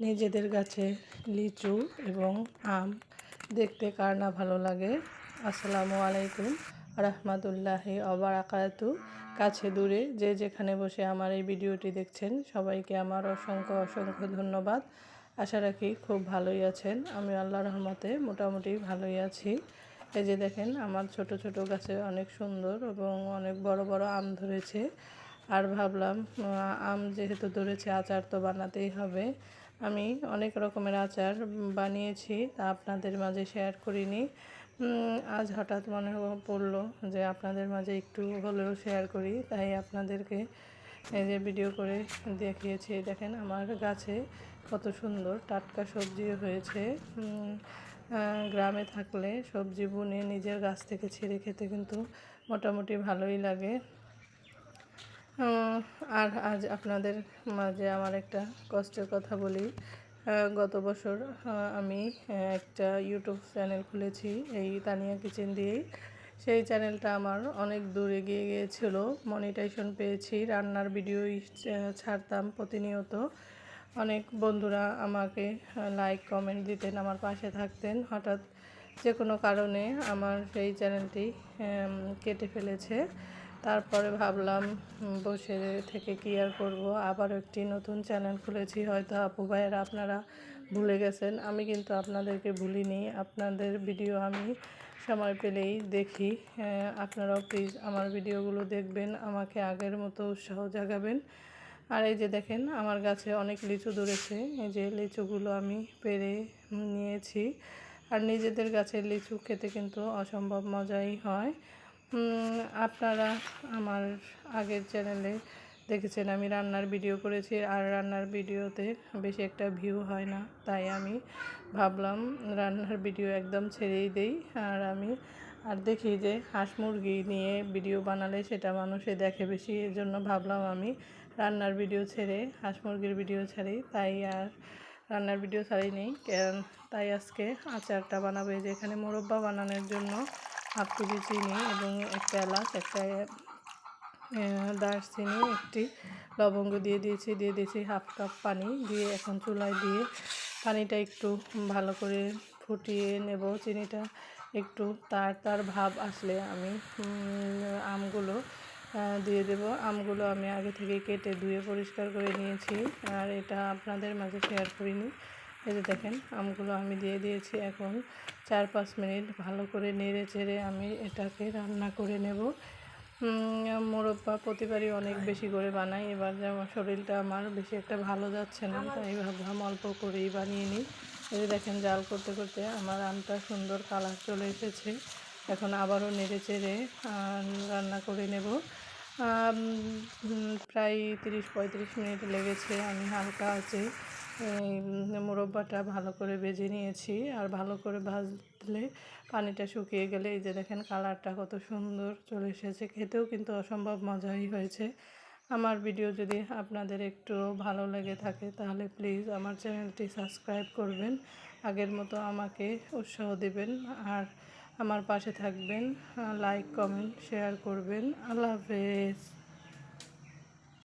নিজেদের গাছে লিচু এবং আম দেখতে কার না ভালো লাগে। আসসালামু আলাইকুম রাহমাতুল্লাহি ওয়া বারাকাতু। কাছে দূরে যে যেখানে বসে আমার এই ভিডিওটি দেখছেন সবাইকে আমার অসংখ্য অসংখ্য ধন্যবাদ। আশা রাখি খুব ভালোই আছেন। আমি আল্লাহর রহমতে মোটামুটি ভালোই আছি। এই যে দেখেন আমার ছোট ছোট গাছে অনেক সুন্দর এবং অনেক বড় বড় আম ধরেছে। আর ভাবলাম আম যেহেতু ধরেছে আচার তো বানাতেই হবে। আমি অনেক রকমের আচার বানিয়েছি, তা আপনাদের মাঝে শেয়ার করিনি। আজ হঠাৎ মনে পড়লো যে আপনাদের মাঝে একটু হলেও শেয়ার করি, তাই আপনাদেরকে এই যে ভিডিও করে দেখিয়েছি। দেখেন আমার গাছে কত সুন্দর টাটকা সবজি হয়েছে। গ্রামে থাকলে সবজি বুনে নিজের গাছ থেকে ছিঁড়ে খেতে কিন্তু মোটামুটি ভালোই লাগে। আর আজ আপনাদের মাঝে আমার একটা কষ্টের কথা বলি। গত বছর আমি একটা ইউটিউব চ্যানেল খুলেছি এই তানিয়া কিচেন দিয়েই। সেই চ্যানেলটা আমার অনেক দূর এগিয়ে গিয়েছিল, মনিটাইজেশন পেয়েছি, রান্নার ভিডিওই ছাড়তাম প্রতিনিয়ত। অনেক বন্ধুরা আমাকে লাইক কমেন্ট দিতেন, আমার পাশে থাকতেন। হঠাৎ যে কোনো কারণে আমার সেই চ্যানেলটি কেটে ফেলেছে। তারপরে ভাবলাম বসে থেকে কী আর করবো, আবারও একটি নতুন চ্যানেল খুলেছি। হয়তো আপু ভাইয়েরা আপনারা ভুলে গেছেন, আমি কিন্তু আপনাদেরকে ভুলিনি। আপনাদের ভিডিও আমি সময় পেলেই দেখি। আপনারাও প্লিজ আমার ভিডিওগুলো দেখবেন, আমাকে আগের মতো উৎসাহ জাগাবেন। আর এই যে দেখেন আমার গাছে অনেক লিচু ধরেছে। এই যে লিচুগুলো আমি পেড়ে নিয়েছি। আর নিজেদের গাছের লিচু খেতে কিন্তু অসম্ভব মজাই হয়। আপনারা আমার আগের চ্যানেলে দেখেছেন আমি রান্নার ভিডিও করেছি, আর রান্নার ভিডিওতে বেশি একটা ভিউ হয় না, তাই আমি ভাবলাম রান্নার ভিডিও একদম ছেড়েই দেই। আর দেখি যে হাঁস মুরগি নিয়ে ভিডিও বানালে সেটা মানুষে দেখে বেশি, এর জন্য ভাবলাম আমি রান্নার ভিডিও ছেড়ে হাঁস মুরগির ভিডিও ছাড়ি, তাই আর রান্নার ভিডিও ছাড়িনি। তাই আজকে আচারটা বানাবো। যে এখানে মোরব্বা বানানোর জন্য হাফ কেজি চিনি এবং একটা এলাচ, একটা দারচিনি, একটি লবঙ্গ দিয়ে দিয়েছি হাফ কাপ পানি দিয়ে। এখন চুলায় দিয়ে পানিটা একটু ভালো করে ফুটিয়ে নেব। চিনিটা একটু তার ভাব আসলে আমি আমগুলো দিয়ে দেব। আমগুলো আমি আগে থেকে কেটে ধুয়ে পরিষ্কার করে নিয়েছি, আর এটা আপনাদের মাঝে শেয়ার করিনি। এই যে দেখেন আমগুলো আমি দিয়ে দিয়েছি। এখন 4-5 মিনিট ভালো করে নেড়ে চেড়ে আমি এটাকে রান্না করে নেব। মোরব্বা প্রতিবারই অনেক বেশি করে বানাই, এবার যেমন শরীরটা আমার বেশি একটা ভালো যাচ্ছে না, তাই ভাবলাম অল্প করেই বানিয়ে নিই। এই যে দেখেন জাল করতে করতে আমার আমটা সুন্দর কালার চলে এসেছে। এখন আবারও নেড়ে চেড়ে রান্না করে নেব। প্রায় 30-35 মিনিট লেগেছে। আমি হালকা আছে মোরব্বাটা ভালো করে ভেজে নিয়েছি। আর ভালো করে ভাজলে পানিটা শুকিয়ে গেলে এই যে দেখেন কালারটা কত সুন্দর চলে এসেছে। খেতেও কিন্তু অসম্ভব মজাই হয়েছে। আমার ভিডিও যদি আপনাদের একটু ভালো লেগে থাকে তাহলে প্লিজ আমার চ্যানেলটি সাবস্ক্রাইব করবেন, আগের মতো আমাকে উৎসাহ দেবেন, আর আমার পাশে থাকবেন, লাইক কমেন্ট শেয়ার করবেন। আল্লাহ হাফেজ।